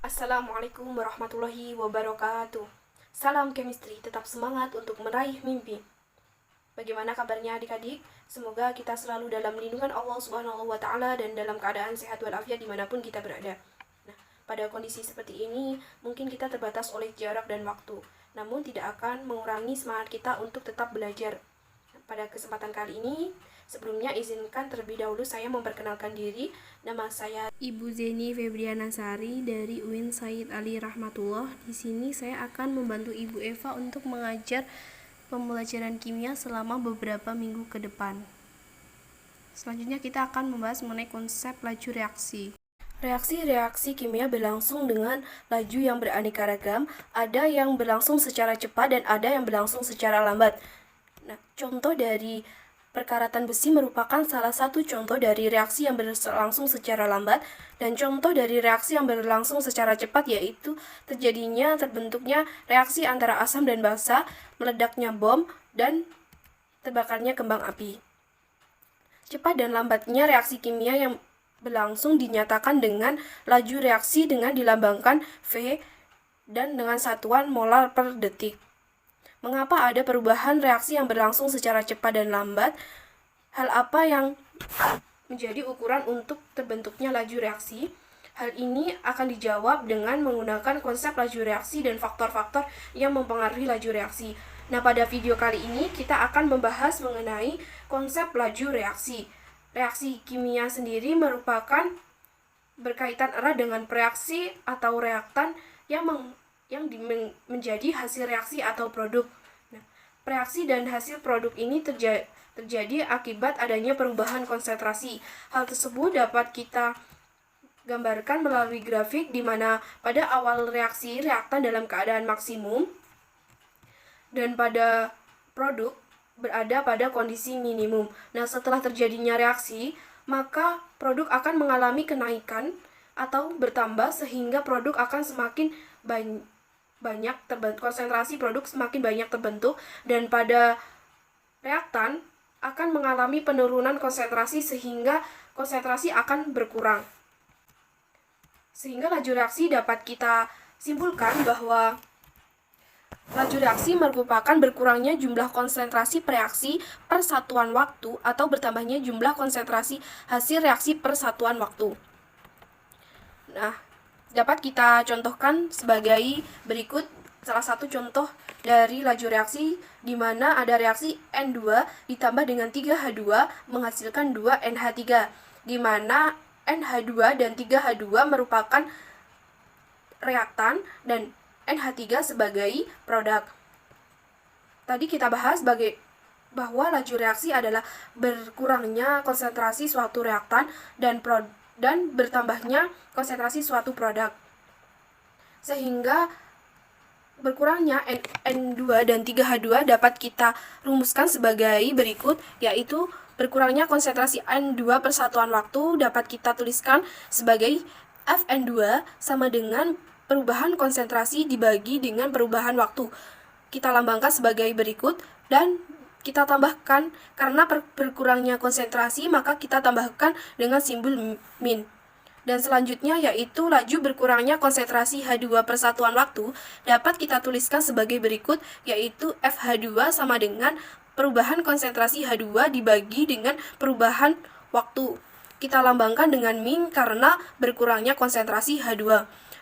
Assalamualaikum warahmatullahi wabarakatuh. Salam chemistry, tetap semangat untuk meraih mimpi. Bagaimana kabarnya adik-adik? Semoga kita selalu dalam lindungan Allah Subhanahu wa Ta'ala dan dalam keadaan sehat walafiat dimanapun kita berada. Nah, pada kondisi seperti ini, mungkin kita terbatas oleh jarak dan waktu, namun tidak akan mengurangi semangat kita untuk tetap belajar. Pada kesempatan kali ini, sebelumnya izinkan terlebih dahulu saya memperkenalkan diri. Nama saya Ibu Zeni Febriana Sari dari UIN Said Ali Rahmatullah. Di sini saya akan membantu Ibu Eva untuk mengajar pembelajaran kimia selama beberapa minggu ke depan. Selanjutnya kita akan membahas mengenai konsep laju reaksi. Reaksi-reaksi kimia berlangsung dengan laju yang beraneka ragam. Ada yang berlangsung secara cepat dan ada yang berlangsung secara lambat. Nah, contoh dari perkaratan besi merupakan salah satu contoh dari reaksi yang berlangsung secara lambat, dan contoh dari reaksi yang berlangsung secara cepat yaitu terbentuknya reaksi antara asam dan basa, meledaknya bom, dan terbakarnya kembang api. Cepat dan lambatnya reaksi kimia yang berlangsung dinyatakan dengan laju reaksi dengan dilambangkan V dan dengan satuan molar per detik. Mengapa ada perubahan reaksi yang berlangsung secara cepat dan lambat? Hal apa yang menjadi ukuran untuk terbentuknya laju reaksi? Hal ini akan dijawab dengan menggunakan konsep laju reaksi dan faktor-faktor yang mempengaruhi laju reaksi. Nah, pada video kali ini kita akan membahas mengenai konsep laju reaksi. Reaksi kimia sendiri merupakan berkaitan erat dengan reaksi atau reaktan yang menjadi hasil reaksi atau produk. Nah, reaksi dan hasil produk ini terjadi akibat adanya perubahan konsentrasi. Hal tersebut dapat kita gambarkan melalui grafik di mana pada awal reaksi reaktan dalam keadaan maksimum dan pada produk berada pada kondisi minimum. Nah, setelah terjadinya reaksi, maka produk akan mengalami kenaikan atau bertambah sehingga produk akan semakin banyak terbentuk, konsentrasi produk semakin banyak terbentuk, dan pada reaktan akan mengalami penurunan konsentrasi sehingga konsentrasi akan berkurang. Sehingga laju reaksi dapat kita simpulkan bahwa laju reaksi merupakan berkurangnya jumlah konsentrasi reaksi per satuan waktu atau bertambahnya jumlah konsentrasi hasil reaksi per satuan waktu. Nah, dapat kita contohkan sebagai berikut salah satu contoh dari laju reaksi di mana ada reaksi N2 ditambah dengan 3H2 menghasilkan 2NH3, di mana NH2 dan 3H2 merupakan reaktan dan NH3 sebagai produk. Tadi kita bahas bahwa laju reaksi adalah berkurangnya konsentrasi suatu reaktan dan bertambahnya konsentrasi suatu produk. Sehingga berkurangnya N2 dan 3H2 dapat kita rumuskan sebagai berikut, yaitu berkurangnya konsentrasi N2 per satuan waktu dapat kita tuliskan sebagai Fn2 sama dengan perubahan konsentrasi dibagi dengan perubahan waktu. Kita lambangkan sebagai berikut dan kita tambahkan, karena berkurangnya konsentrasi maka kita tambahkan dengan simbol min. Dan selanjutnya yaitu laju berkurangnya konsentrasi H2 per satuan waktu dapat kita tuliskan sebagai berikut, yaitu FH2 sama dengan perubahan konsentrasi H2 dibagi dengan perubahan waktu. Kita lambangkan dengan min karena berkurangnya konsentrasi H2.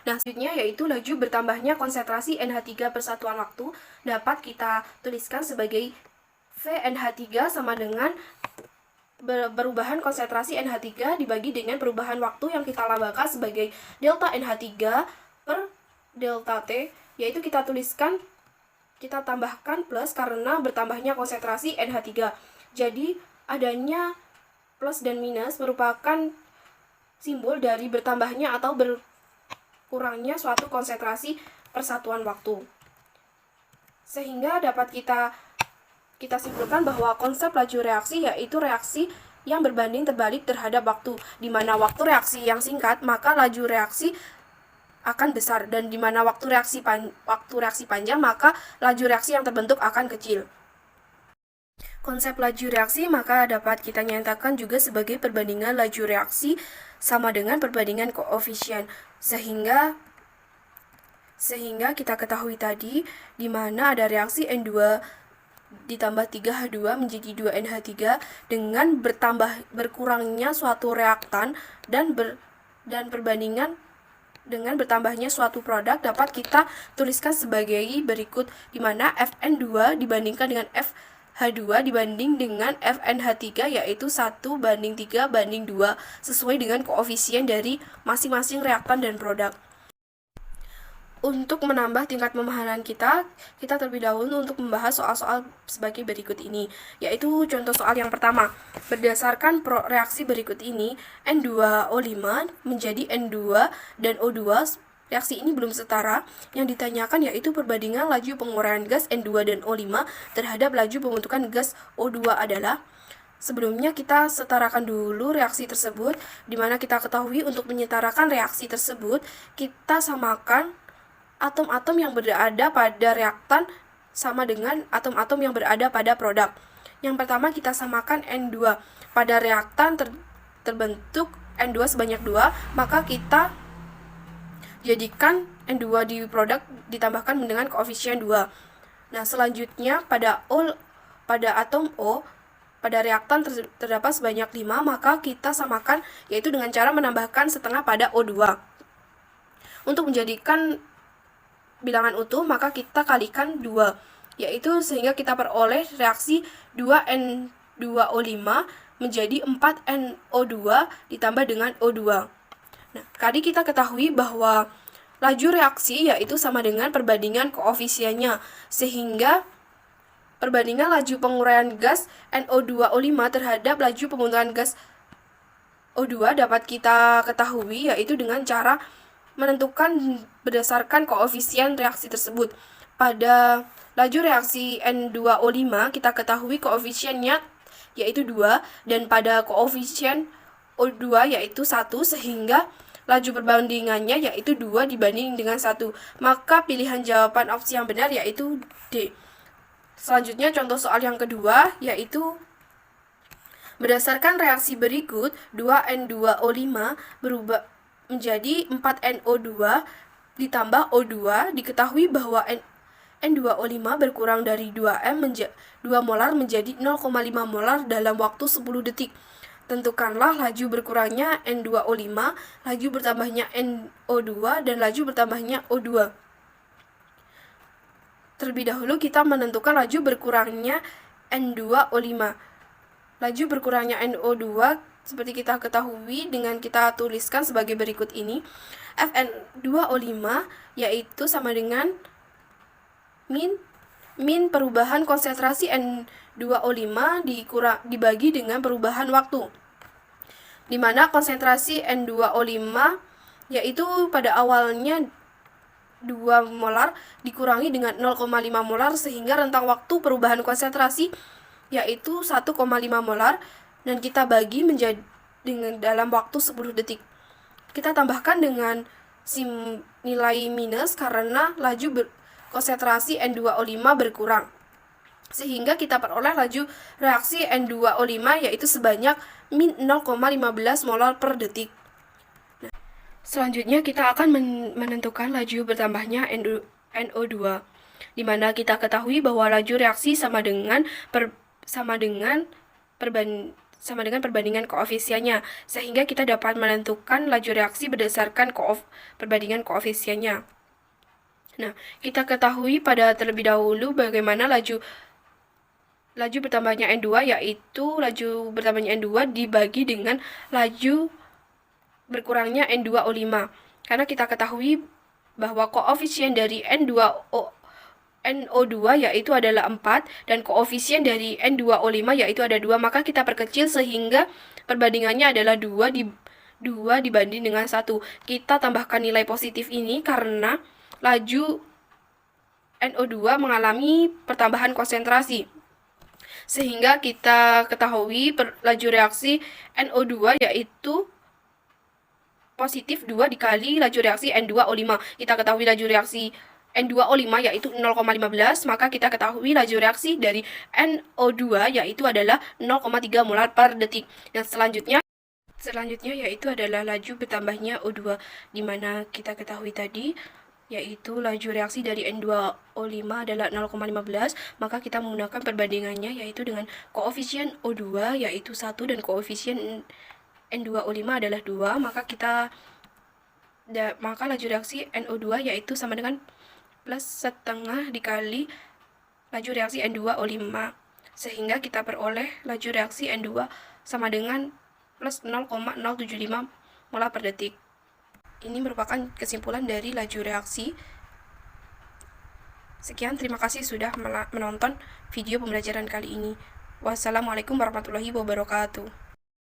Nah, selanjutnya yaitu laju bertambahnya konsentrasi NH3 per satuan waktu dapat kita tuliskan sebagai VNH3 sama dengan perubahan konsentrasi NH3 dibagi dengan perubahan waktu yang kita lambangkan sebagai delta NH3 per delta T, yaitu kita tambahkan plus karena bertambahnya konsentrasi NH3. Jadi adanya plus dan minus merupakan simbol dari bertambahnya atau berkurangnya suatu konsentrasi per satuan waktu. Sehingga dapat kita simpulkan bahwa konsep laju reaksi yaitu reaksi yang berbanding terbalik terhadap waktu, di mana waktu reaksi yang singkat maka laju reaksi akan besar, dan di mana waktu reaksi panjang maka laju reaksi yang terbentuk akan kecil. konsep laju reaksi maka dapat kita nyatakan juga sebagai perbandingan laju reaksi sama dengan perbandingan koefisien. Sehingga kita ketahui tadi di mana ada reaksi N2 ditambah 3H2 menjadi 2NH3 dengan berkurangnya suatu reaktan dan perbandingan dengan bertambahnya suatu produk dapat kita tuliskan sebagai berikut, di mana Fn2 dibandingkan dengan FH2 dibanding dengan FNH3 yaitu 1:3:2 sesuai dengan koefisien dari masing-masing reaktan dan produk. Untuk menambah tingkat pemahaman kita terlebih dahulu untuk membahas soal-soal sebagai berikut ini, yaitu contoh soal yang pertama. Berdasarkan reaksi berikut ini, N2O5 menjadi N2 dan O2, reaksi ini belum setara. Yang ditanyakan yaitu perbandingan laju penguraian gas N2 dan O5 terhadap laju pembentukan gas O2 adalah. Sebelumnya kita setarakan dulu reaksi tersebut, di mana kita ketahui untuk menyetarakan reaksi tersebut, kita samakan atom-atom yang berada pada reaktan sama dengan atom-atom yang berada pada produk. Yang pertama kita samakan N2. Pada reaktan terbentuk N2 sebanyak 2, maka kita jadikan N2 di produk ditambahkan dengan koefisien 2. Nah, selanjutnya pada atom O, pada reaktan terdapat sebanyak 5, maka kita samakan yaitu dengan cara menambahkan setengah pada O2. Untuk menjadikan bilangan utuh, maka kita kalikan 2, yaitu sehingga kita peroleh reaksi 2N2O5 menjadi 4NO2 ditambah dengan O2. Nah, tadi kita ketahui bahwa laju reaksi yaitu sama dengan perbandingan koefisiennya, sehingga perbandingan laju penguraian gas NO2O5 terhadap laju pembentukan gas O2 dapat kita ketahui yaitu dengan cara menentukan berdasarkan koefisien reaksi tersebut. Pada laju reaksi N2O5 kita ketahui koefisiennya yaitu 2, dan pada koefisien O2 yaitu 1, sehingga laju perbandingannya yaitu 2 dibanding dengan 1. Maka pilihan jawaban opsi yang benar yaitu D. Selanjutnya contoh soal yang kedua yaitu berdasarkan reaksi berikut 2N2O5 berubah menjadi 4NO2 ditambah O2, diketahui bahwa N2O5 berkurang dari 2 molar menjadi 0,5 molar dalam waktu 10 detik. Tentukanlah laju berkurangnya N2O5, laju bertambahnya NO2, dan laju bertambahnya O2. Terlebih dahulu kita menentukan laju berkurangnya N2O5. Laju berkurangnya NO2 seperti kita ketahui dengan kita tuliskan sebagai berikut ini. Fn2O5 yaitu sama dengan min perubahan konsentrasi N2O5 dibagi dengan perubahan waktu, di mana konsentrasi N2O5 yaitu pada awalnya 2 molar dikurangi dengan 0,5 molar sehingga rentang waktu perubahan konsentrasi yaitu 1,5 molar, dan kita bagi menjadi dalam waktu 10 detik. Kita tambahkan dengan nilai minus karena laju konsentrasi N2O5 berkurang, sehingga kita peroleh laju reaksi N2O5 yaitu sebanyak min 0,15 molar per detik. Nah, selanjutnya kita akan menentukan laju bertambahnya NO2, di mana kita ketahui bahwa laju reaksi sama dengan perbandingan koefisiennya, sehingga kita dapat menentukan laju reaksi berdasarkan perbandingan koefisiennya. Nah, kita ketahui pada terlebih dahulu bagaimana laju bertambahnya N2, yaitu laju bertambahnya N2 dibagi dengan laju berkurangnya N2O5. Karena kita ketahui bahwa koefisien dari NO2 yaitu adalah 4, dan koefisien dari N2O5 yaitu ada 2, maka kita perkecil sehingga perbandingannya adalah 2 dibanding dengan 1. Kita tambahkan nilai positif ini karena laju NO2 mengalami pertambahan konsentrasi, sehingga kita ketahui laju reaksi NO2 yaitu positif 2 dikali laju reaksi N2O5. Kita ketahui laju reaksi N2O5 yaitu 0,15, maka kita ketahui laju reaksi dari NO2 yaitu adalah 0,3 molar per detik. Dan selanjutnya yaitu adalah laju bertambahnya O2, di mana kita ketahui tadi yaitu laju reaksi dari N2O5 adalah 0,15, maka kita menggunakan perbandingannya yaitu dengan koefisien O2 yaitu 1 dan koefisien N2O5 adalah 2, maka laju reaksi NO2 yaitu sama dengan plus setengah dikali laju reaksi N2O5, sehingga kita peroleh laju reaksi N2 sama dengan plus 0,075 molar per detik. Ini merupakan kesimpulan dari laju reaksi. Sekian, terima kasih sudah menonton video pembelajaran kali ini. Wassalamualaikum warahmatullahi wabarakatuh.